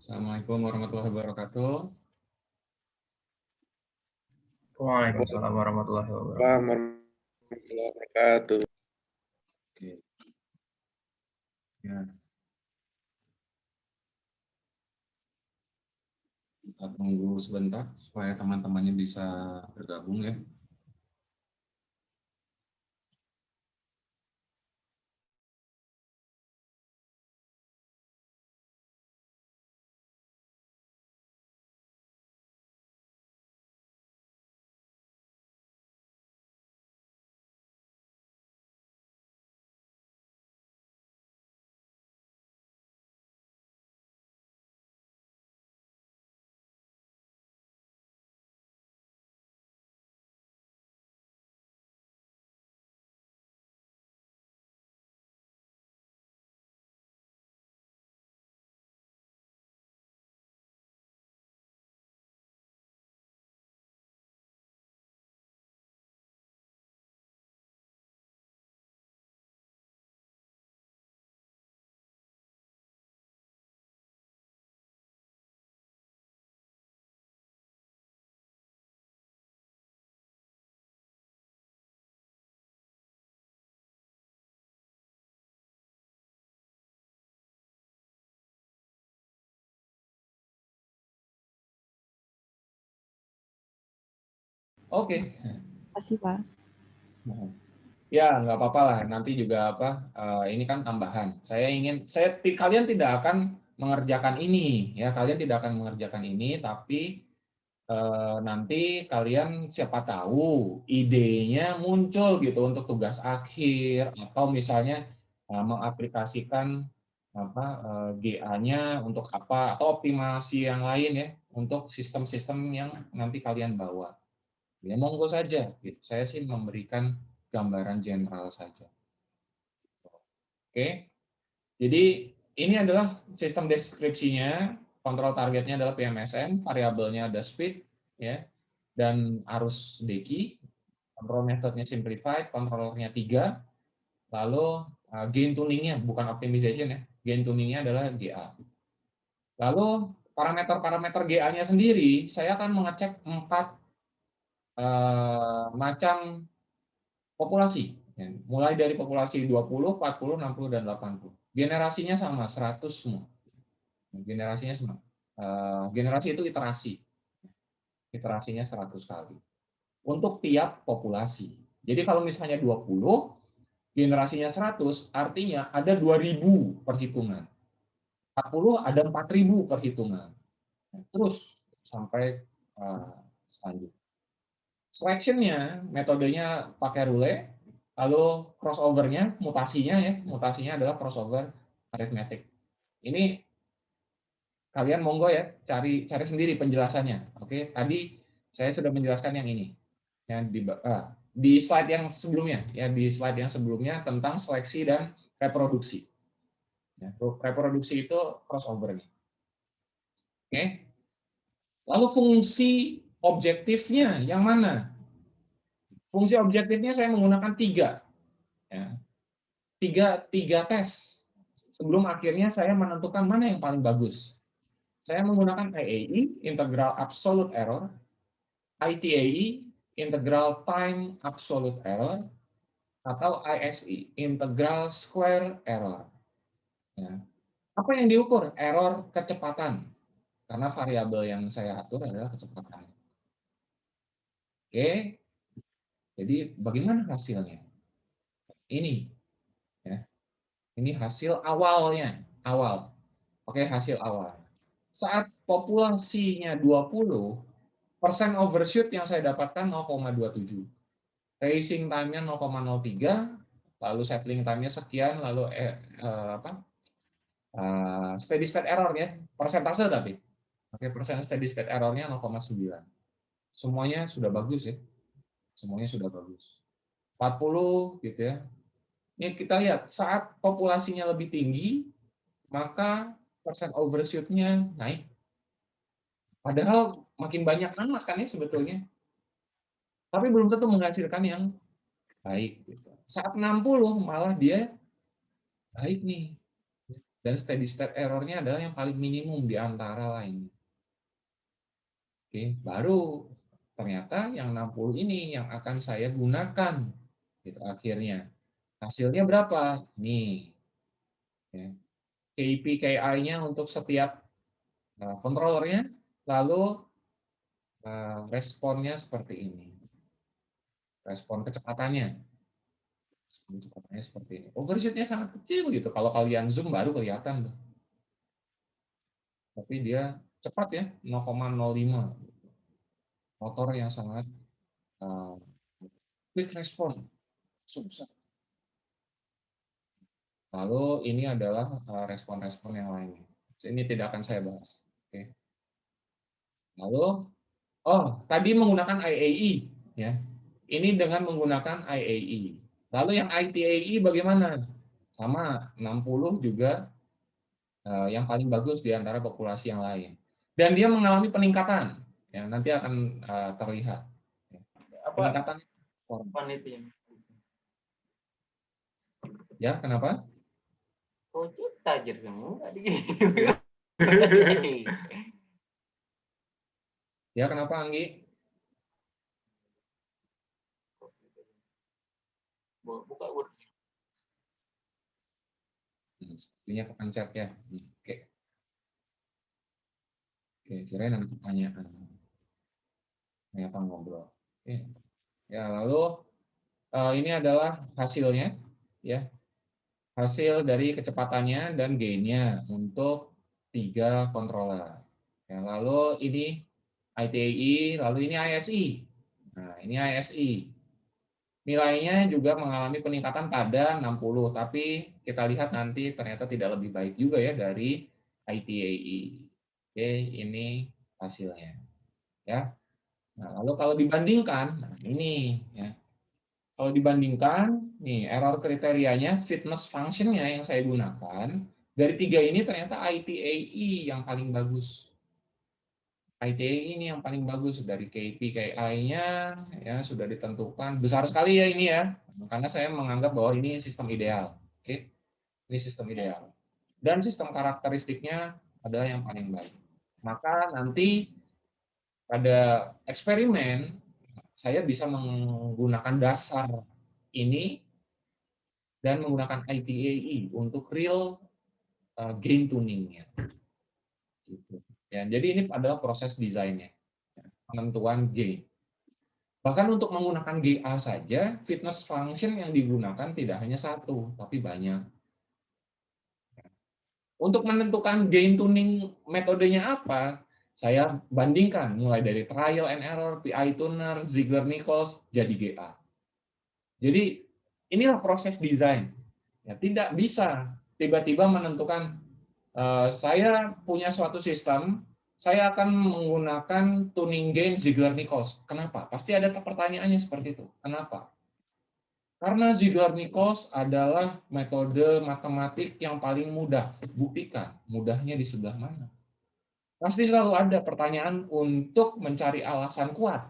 Assalamualaikum warahmatullahi wabarakatuh. Waalaikumsalam warahmatullahi wabarakatuh. Warahmatullahi wabarakatuh. Oke. Ya. Kita tunggu sebentar supaya teman-temannya bisa bergabung ya. Oke. Kasih Pak. Ya, nggak apa-apa lah. Nanti juga ini kan tambahan. Kalian tidak akan mengerjakan ini, ya. Kalian tidak akan mengerjakan ini, tapi nanti kalian siapa tahu idenya muncul gitu untuk tugas akhir atau misalnya mengaplikasikan GA-nya untuk apa atau optimasi yang lain ya untuk sistem-sistem yang nanti kalian bawa. Ya monggo saja gitu. Saya sih memberikan gambaran general saja. Oke. Jadi ini adalah sistem deskripsinya, kontrol targetnya adalah PMSM, variabelnya ada speed ya dan arus deki, kontrol methodnya simplified, kontrolnya 3, lalu gain tuningnya bukan optimization ya, gain tuningnya adalah GA. Lalu parameter-parameter GA-nya sendiri, saya akan mengecek 4 macam populasi, ya. Mulai dari populasi 20, 40, 60, dan 80. Generasinya sama, 100 semua. Generasinya sama. Generasi itu iterasi. Iterasinya 100 kali. Untuk tiap populasi. Jadi kalau misalnya 20, generasinya 100, artinya ada 2000 perhitungan. 40 ada 4000 perhitungan. Terus sampai selanjutnya. Selection-nya, metodenya pakai Rule, lalu crossover-nya, mutasinya adalah crossover arithmetic. Ini kalian monggo ya, cari sendiri penjelasannya. Oke, tadi saya sudah menjelaskan yang ini. Yang di slide yang sebelumnya, ya di slide yang sebelumnya tentang seleksi dan reproduksi. Ya, reproduksi itu crossover-nya. Oke. Lalu fungsi objektifnya yang mana? Fungsi objektifnya saya menggunakan 3. Ya. Tiga tes. Sebelum akhirnya saya menentukan mana yang paling bagus. Saya menggunakan IAE, Integral Absolute Error, ITAE, Integral Time Absolute Error, atau ISE, Integral Square Error. Ya. Apa yang diukur? Error kecepatan. Karena variabel yang saya atur adalah kecepatan. Oke, jadi bagaimana hasilnya? Ini, ya. Ini hasil awalnya, awal. Oke, hasil awal. Saat populasinya 20, persen overshoot yang saya dapatkan 0,27. Racing time-nya 0,03, lalu settling time-nya sekian, lalu steady state error ya, persentase tapi. Oke, persen steady state error-nya 0,9. Semuanya sudah bagus ya. Semuanya sudah bagus. 40 gitu ya. Ini kita lihat, saat populasinya lebih tinggi, maka persen overshoot-nya naik. Padahal makin banyak anak kan ya sebetulnya. Tapi belum tentu menghasilkan yang baik. Gitu. Saat 60 malah dia baik nih. Dan steady state error-nya adalah yang paling minimum di antara lainnya. Oke, baru ternyata yang 60 ini yang akan saya gunakan gitu akhirnya. Hasilnya berapa? Nih. Ya. KPI-nya untuk setiap controllernya, lalu responnya seperti ini. Respon kecepatannya. Kecepatannya seperti ini. Overshoot-nya sangat kecil gitu. Kalau kalian zoom baru kelihatan tuh. Tapi dia cepat ya, 0,05. Motor yang sangat quick respon. Susah. Lalu ini adalah respon-respon yang lainnya. Ini tidak akan saya bahas. Oke. Lalu, tadi menggunakan IAE, ya. Ini dengan menggunakan IAE. Lalu yang ITAE bagaimana? Sama, 60 juga yang paling bagus di antara populasi yang lain. Dan dia mengalami peningkatan, yang nanti akan terlihat. Peningkatan. Panitia. Ya, kenapa? Oh, kita aja semua. Ya, kenapa, Anggi? Buka Sepertinya kepencet ya. Oke. Oke, kirain ada pertanyaan. Ternyata ngobrol. Oke. Ya, lalu ini adalah hasilnya, ya. Hasil dari kecepatannya dan gain-nya untuk 3 controller. Ya, lalu ini ITAE, lalu ini ISE. Nah, ini ISE. Nilainya juga mengalami peningkatan pada 60, tapi kita lihat nanti ternyata tidak lebih baik juga ya dari ITAE. Oke, ini hasilnya. Ya. Nah, lalu kalau dibandingkan, nah ini ya. Kalau dibandingkan, nih error kriterianya, fitness function-nya yang saya gunakan, dari 3 ini ternyata ITAE yang paling bagus. ITAE ini yang paling bagus, dari KPI-nya ya sudah ditentukan. Besar sekali ya ini ya, karena saya menganggap bahwa ini sistem ideal. Oke, ini sistem ideal. Dan sistem karakteristiknya adalah yang paling baik. Maka nanti pada eksperimen, saya bisa menggunakan dasar ini dan menggunakan ITAE untuk real gain tuningnya. Gitu. Ya, jadi ini adalah proses desainnya, penentuan gain. Bahkan untuk menggunakan GA saja, fitness function yang digunakan tidak hanya satu, tapi banyak. Untuk menentukan gain tuning metodenya apa, saya bandingkan mulai dari trial and error, PI tuner, Ziegler-Nichols, jadi GA. Jadi inilah proses desain. Ya, tidak bisa tiba-tiba menentukan saya punya suatu sistem, saya akan menggunakan tuning gain Ziegler-Nichols. Kenapa? Pasti ada pertanyaannya seperti itu. Kenapa? Karena Ziegler-Nichols adalah metode matematik yang paling mudah. Buktikan, mudahnya di sebelah mana? Pasti selalu ada pertanyaan untuk mencari alasan kuat.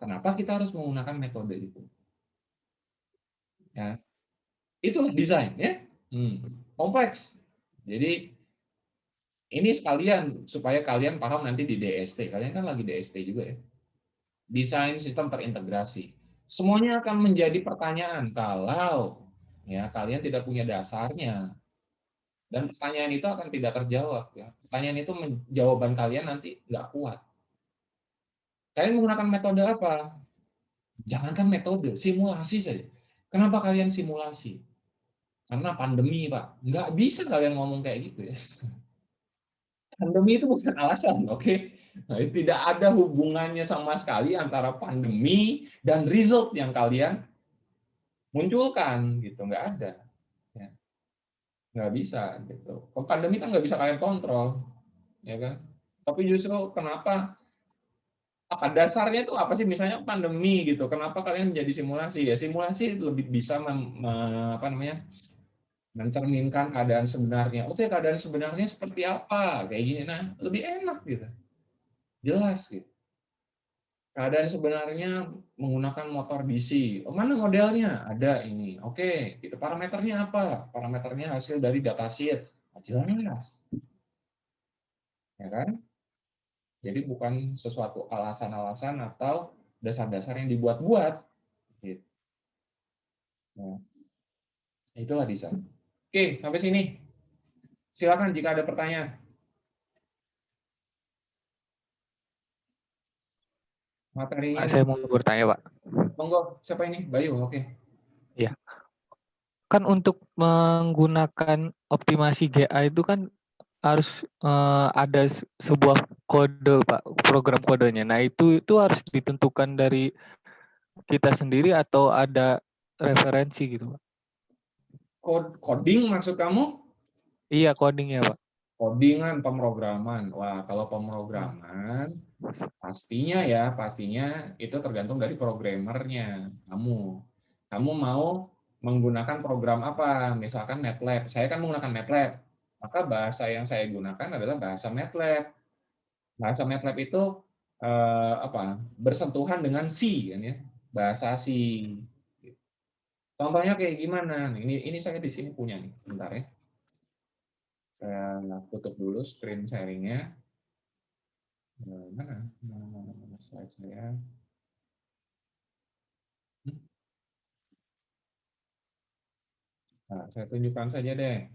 Kenapa kita harus menggunakan metode itu? Ya, itulah desain, ya. Kompleks. Jadi ini sekalian supaya kalian paham nanti di DST. Kalian kan lagi DST juga ya. Desain sistem terintegrasi. Semuanya akan menjadi pertanyaan kalau ya kalian tidak punya dasarnya. Dan pertanyaan itu akan tidak terjawab ya. Pertanyaan itu jawaban kalian nanti nggak kuat. Kalian menggunakan metode apa? Jangankan metode, simulasi saja. Kenapa kalian simulasi? Karena pandemi, Pak. Nggak bisa kalian ngomong kayak gitu ya. Pandemi itu bukan alasan, oke? Nah, tidak ada hubungannya sama sekali antara pandemi dan result yang kalian munculkan, gitu. Nggak ada. Ya. Nggak bisa, gitu. Kalau pandemi kan nggak bisa kalian kontrol, ya kan? Tapi justru kenapa? Apa dasarnya itu apa sih? Misalnya pandemi, gitu. Kenapa kalian menjadi simulasi? Ya simulasi lebih bisa mencerminkan keadaan sebenarnya. Oke, keadaan sebenarnya seperti apa? Kayak gini. Nah, lebih enak gitu. Jelas gitu. Keadaan sebenarnya menggunakan motor DC. Oh, mana modelnya? Ada ini. Oke, itu parameternya apa? Parameternya hasil dari datasheet. jelas. Ya kan? Jadi bukan sesuatu alasan-alasan atau dasar-dasar yang dibuat-buat. Gitu. Nah, itulah desain. Oke, sampai sini. Silakan jika ada pertanyaan. Materinya. Pak, saya mau bertanya, Pak. Monggo, siapa ini? Bayu, oke. Ya. Kan untuk menggunakan optimasi GA itu kan harus ada sebuah kode, Pak, program kodenya. Nah, itu harus ditentukan dari kita sendiri atau ada referensi gitu, Pak? Coding maksud kamu? Iya, codingnya, Pak. Codingan, pemrograman. Wah, kalau pemrograman pastinya itu tergantung dari programmernya. Kamu mau menggunakan program apa? Misalkan MATLAB. Saya kan menggunakan MATLAB. Maka bahasa yang saya gunakan adalah bahasa MATLAB. Bahasa MATLAB itu bersentuhan dengan C, kan ya? Bahasa C. Contohnya kayak gimana? Ini saya di sini punya nih, bentar ya. Saya tutup dulu screen sharing-nya. Mana slide saya? Nah, saya tunjukkan saja deh.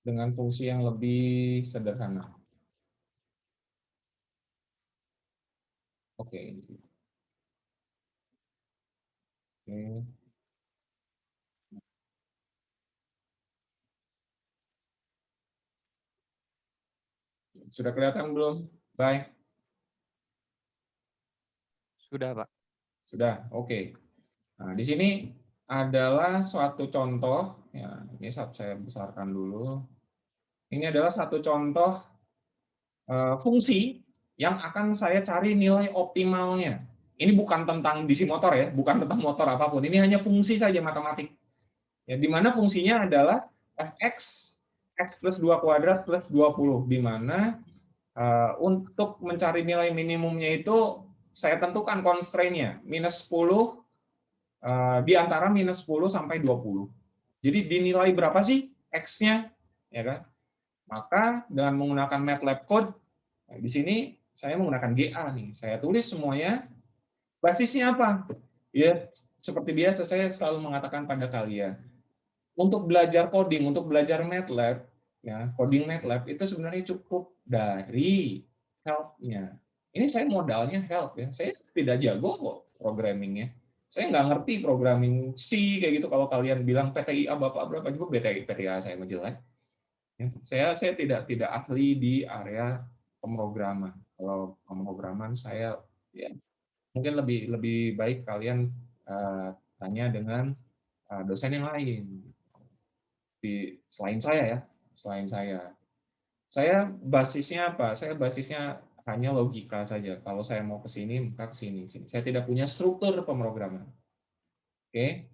Dengan fungsi yang lebih sederhana. Oke. Oke. Sudah kelihatan belum? Baik. Sudah, Pak. Sudah, oke. Nah, di sini adalah suatu contoh. Ya, ini saya besarkan dulu. Ini adalah satu contoh fungsi yang akan saya cari nilai optimalnya. Ini bukan tentang DC motor ya, bukan tentang motor apapun. Ini hanya fungsi saja matematik. Ya, di mana fungsinya adalah fx x plus 2 kuadrat plus 20, di mana untuk mencari nilai minimumnya itu saya tentukan constraint-nya minus 10 di antara minus 10 sampai 20. Jadi dinilai berapa sih x-nya, ya kan? Maka dengan menggunakan MATLAB code, di sini saya menggunakan GA nih. Saya tulis semuanya. Basisnya apa? Ya, seperti biasa saya selalu mengatakan pada kalian, untuk belajar coding, untuk belajar MATLAB, ya, coding MATLAB itu sebenarnya cukup dari help-nya. Ini saya modalnya help ya. Saya tidak jago kok programmingnya. Saya nggak ngerti programming C kayak gitu. Kalau kalian bilang PTIA Bapak berapa juga PTIA saya jelek. Ya, saya tidak ahli di area pemrograman. Kalau pemrograman saya ya mungkin lebih baik kalian tanya dengan dosen yang lain. Selain saya ya, saya basisnya apa? Saya basisnya hanya logika saja. Kalau saya mau ke sini, maka ke sini. Saya tidak punya struktur pemrograman. Oke.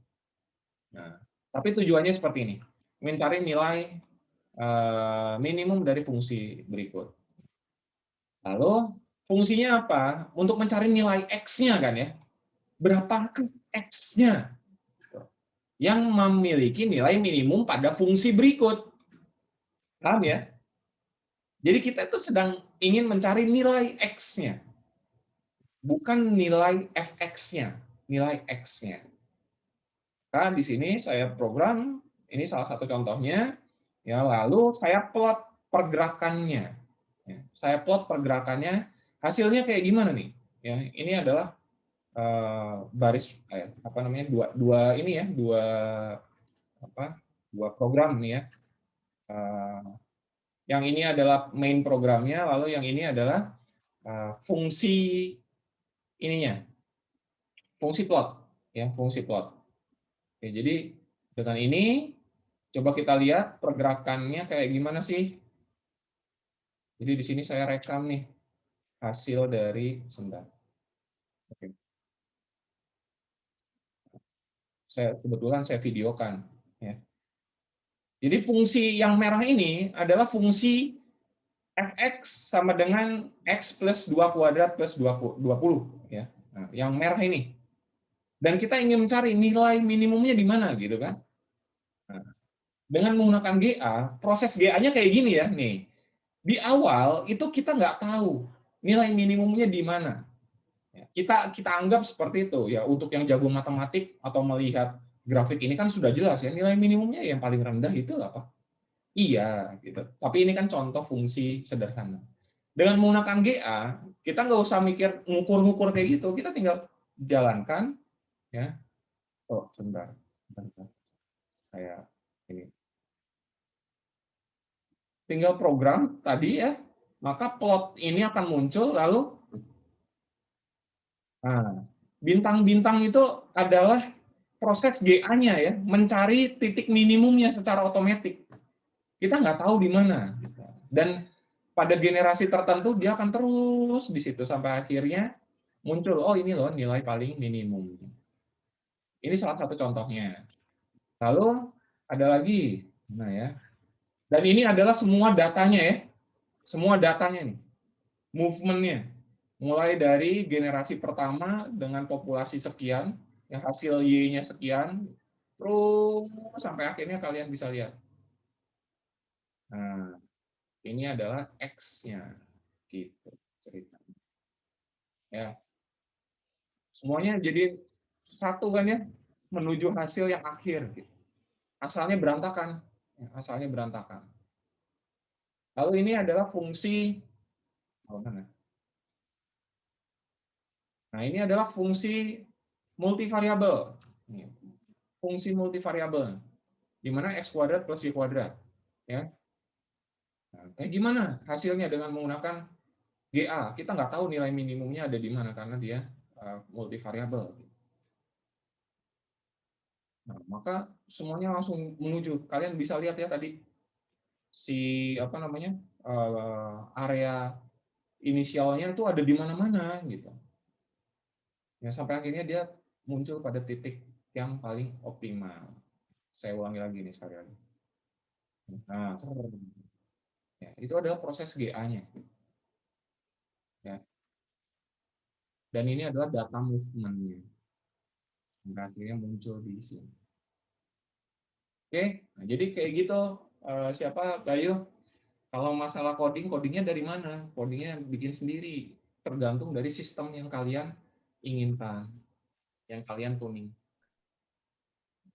Nah, tapi tujuannya seperti ini, mencari nilai minimum dari fungsi berikut. Lalu fungsinya apa? Untuk mencari nilai x-nya kan ya. Berapakah x-nya yang memiliki nilai minimum pada fungsi berikut? Paham ya? Jadi kita itu sedang ingin mencari nilai x-nya. Bukan nilai fx-nya, nilai x-nya. Nah, di sini saya program, ini salah satu contohnya, ya, lalu saya plot pergerakannya. Ya, saya plot pergerakannya, hasilnya kayak gimana nih? Ya, ini adalah baris dua program nih ya. Yang ini adalah main programnya, lalu yang ini adalah fungsi ininya, fungsi plot, ya, fungsi plot. Oke, jadi dengan ini coba kita lihat pergerakannya kayak gimana sih. Jadi di sini saya rekam nih hasil dari sebentar. Oke. Kebetulan saya videokan. Ya. Jadi fungsi yang merah ini adalah fungsi fx sama dengan x plus 2 kuadrat plus 20. Ya. Nah, yang merah ini. Dan kita ingin mencari nilai minimumnya di mana gitu kan. Nah, dengan menggunakan GA, proses GA-nya kayak gini ya nih. Di awal itu kita nggak tahu nilai minimumnya di mana. Kita anggap seperti itu ya, untuk yang jago matematik atau melihat grafik ini kan sudah jelas ya, nilai minimumnya yang paling rendah itu apa? Iya gitu. Tapi ini kan contoh fungsi sederhana. Dengan menggunakan GA, kita nggak usah mikir ngukur-ngukur kayak gitu, kita tinggal jalankan ya. Oh, sebentar. Kayak ini. Tinggal program tadi ya, maka plot ini akan muncul lalu bintang-bintang itu adalah proses GA-nya ya, mencari titik minimumnya secara otomatis. Kita nggak tahu di mana. Dan pada generasi tertentu dia akan terus di situ sampai akhirnya muncul, oh ini loh nilai paling minimum. Ini salah satu contohnya. Lalu ada lagi, nah ya. Dan ini adalah semua datanya ya, semua datanya nih, movement-nya. Mulai dari generasi pertama dengan populasi sekian, yang hasil Y-nya sekian, terus sampai akhirnya kalian bisa lihat. Nah, ini adalah X-nya, gitu ceritanya. Ya, semuanya jadi satu kan ya, menuju hasil yang akhir. Gitu. Asalnya berantakan, asalnya berantakan. Lalu ini adalah fungsi, oh mana? Nah, ini adalah fungsi multivariabel. Fungsi multivariabel, di mana X kuadrat plus Y kuadrat. Ya. Nah, kayak gimana hasilnya dengan menggunakan GA? Kita nggak tahu nilai minimumnya ada di mana, karena dia multivariabel. Nah, maka semuanya langsung menuju. Kalian bisa lihat ya tadi, si apa namanya area inisialnya itu ada di mana-mana gitu. Ya, sampai akhirnya dia muncul pada titik yang paling optimal. Saya ulangi lagi nih sekali lagi. Nah, ya, itu adalah proses GA-nya. Ya. Dan ini adalah data movement-nya. Akhirnya muncul di sini. Oke, nah, jadi kayak gitu. Siapa Bayu? Kalau masalah coding, codingnya dari mana? Codingnya bikin sendiri. Tergantung dari sistem yang kalian inginkan, yang kalian tuning.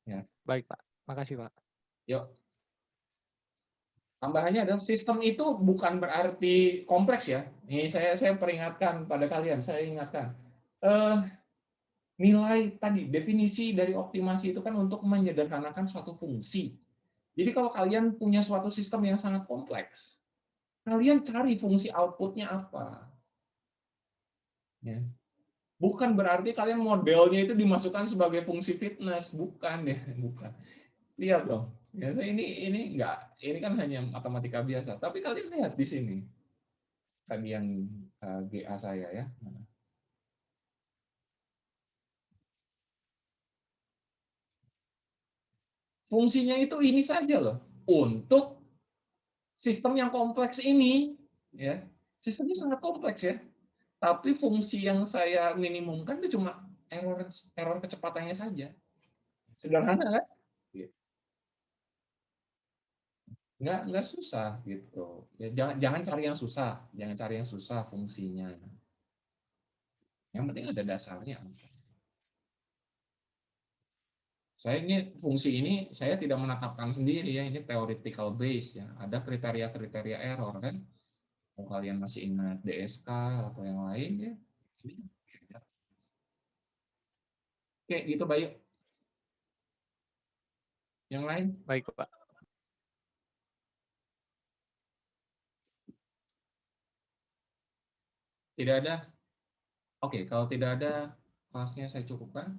Ya. Baik, Pak. Makasih, Pak. Yuk. Tambahannya adalah sistem itu bukan berarti kompleks ya. Ini saya peringatkan pada kalian, saya ingatkan. Nilai tadi, definisi dari optimasi itu kan untuk menyederhanakan suatu fungsi. Jadi kalau kalian punya suatu sistem yang sangat kompleks, kalian cari fungsi outputnya apa. Ya. Bukan berarti kalian modelnya itu dimasukkan sebagai fungsi fitness, bukan ya, bukan. Lihat dong, ya, ini enggak, ini kan hanya matematika biasa. Tapi kalian lihat di sini, tadi yang GA saya ya. Fungsinya itu ini saja loh, untuk sistem yang kompleks ini, ya, sistemnya sangat kompleks ya. Tapi fungsi yang saya minimumkan itu cuma error kecepatannya saja. Sederhana kan? Nggak susah gitu. Ya, jangan cari yang susah, jangan cari yang susah fungsinya. Yang penting ada dasarnya. Saya ini fungsi ini saya tidak menetapkan sendiri ya, ini theoretical base ya. Ada kriteria-kriteria error kan. Kalau kalian masih ingat DSK atau yang lain ya. Oke, gitu Bayu. Yang lain? Baik, Pak. Tidak ada? Oke, kalau tidak ada, kelasnya saya cukupkan.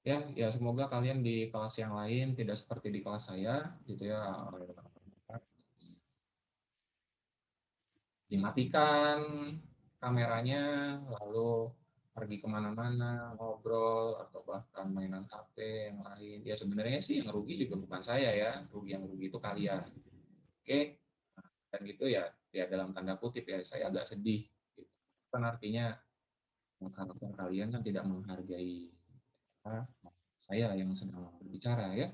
Ya semoga kalian di kelas yang lain tidak seperti di kelas saya gitu ya, dimatikan kameranya lalu pergi kemana-mana ngobrol atau bahkan mainan HP yang lain. Ya sebenarnya sih yang rugi juga bukan saya ya, yang rugi itu kalian. Oke, dan gitu ya dalam tanda kutip ya saya agak sedih gitu. Kan artinya karakter kalian kan tidak menghargai saya yang sedang berbicara ya.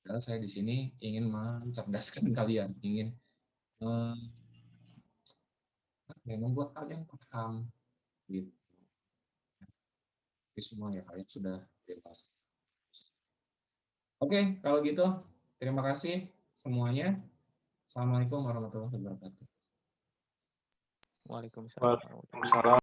Karena saya di sini ingin mencerdaskan kalian, ingin membuat kalian paham gitu. Oke, semua ya kalian sudah dewasa. Oke, kalau gitu terima kasih semuanya. Assalamualaikum warahmatullahi wabarakatuh. Waalaikumsalam. Waalaikumsalam.